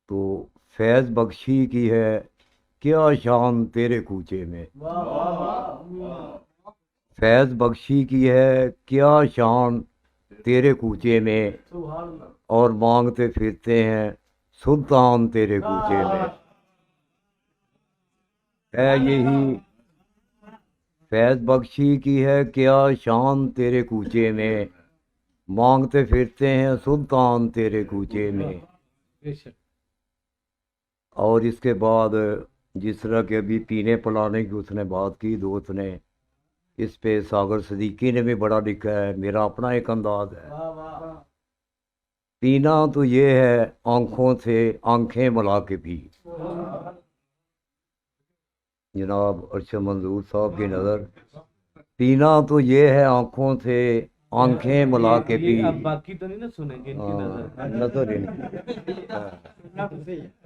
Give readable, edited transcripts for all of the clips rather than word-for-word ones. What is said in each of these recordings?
تو فیض بخشی کی ہے کیا شان تیرے کوچے میں، فیض بخشی کی ہے کیا شان تیرے کوچے میں، اور مانگتے پھرتے ہیں سلطان تیرے کوچے میں، ہے یہی فیض بخشی کی ہے کیا شان تیرے کوچے میں، مانگتے پھرتے ہیں سلطان تیرے کوچے میں۔ اور اس کے بعد جس طرح کہ ابھی پینے پلانے کی اس نے بات کی دوست نے، اس پہ ساگر صدیقی نے بھی بڑا لکھا ہے، میرا اپنا ایک انداز ہے۔ پینا تو یہ ہے آنکھوں سے آنکھیں ملا کے پی، جناب ارشد منظور صاحب کی نظر، پینا تو یہ ہے آنکھوں سے آنکھیں ملا کے پی، اب باقی تو نہیں نا سنیں گے ان کی نظر ہی نہیں۔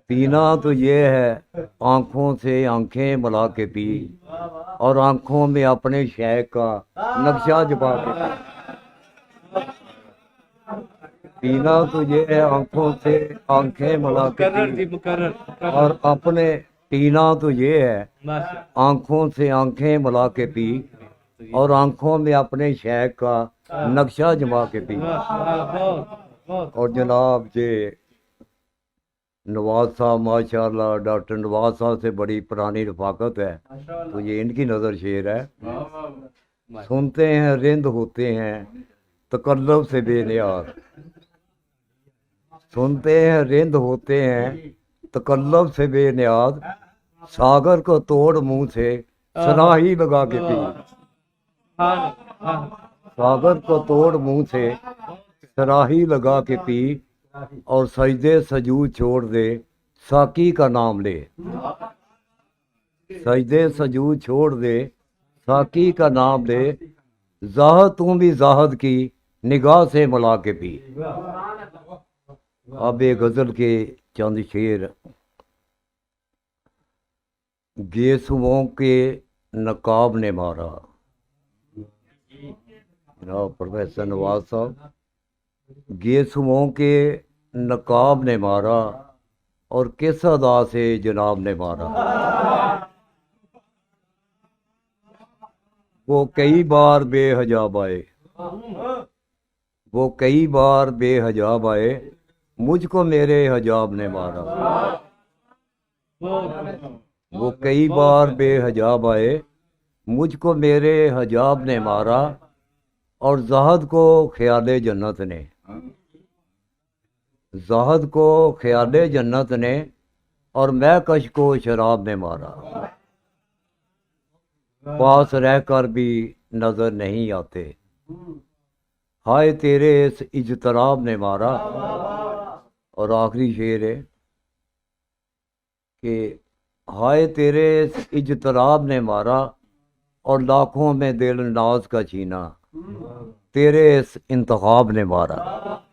پینا تو یہ ہے آنکھوں سے آنکھیں ملا کے پی، اور آنکھوں میں اپنے شیخ کا نقشہ چھپا کے پی۔ پینا تو یہ ہے آنکھوں سے آنکھیں ملا کے پی، اور اپنے پینا تو یہ ہے آنکھوں سے آنکھیں ملا کے پی، اور آنکھوں میں اپنے شیخ کا نقشہ جما کے پی۔ اور جناب جی نواز صاحب ماشاءاللہ، ڈاکٹر نواز صاحب سے بڑی پرانی رفاقت ہے، تو یہ ان کی نظر شعر ہے۔ سنتے ہیں رند ہوتے ہیں تکلف سے بے نیاز، سنتے ہیں رند ہوتے ہیں تکلف سے بے نیاز، ساگر کو توڑ منہ سے سراہی لگا کے پی، ساگر کو توڑ منہ سے سراہی لگا کے پی، اور سجدے سجود چھوڑ دے ساقی کا نام لے، سجدے سجود چھوڑ دے ساقی کا نام لے، زاہد تم بھی زاہد کی نگاہ سے ملا کے پی۔ اب ایک غزل کے چند شعر۔ گیسوؤں کے نقاب نے مارا، جناب پروفیسر نواز صاحب، گیسوؤں کے نقاب نے مارا، اور کس ادا سے جناب نے مارا، وہ کئی بار بے حجاب آئے، وہ کئی بار بے حجاب آئے، مجھ کو میرے حجاب نے مارا، وہ کئی بار بے حجاب آئے، مجھ کو میرے حجاب نے مارا، اور زاہد کو خیال جنت نے، زاہد کو خیال جنت نے، اور میں کش کو شراب نے مارا، پاس رہ کر بھی نظر نہیں آتے، ہائے تیرے اس اجتراب نے مارا۔ اور آخری شعر ہے کہ ہائے تیرے اس اجتراب نے مارا، اور لاکھوں میں دل ناز کا چھینا، تیرے اس انتخاب نے مارا۔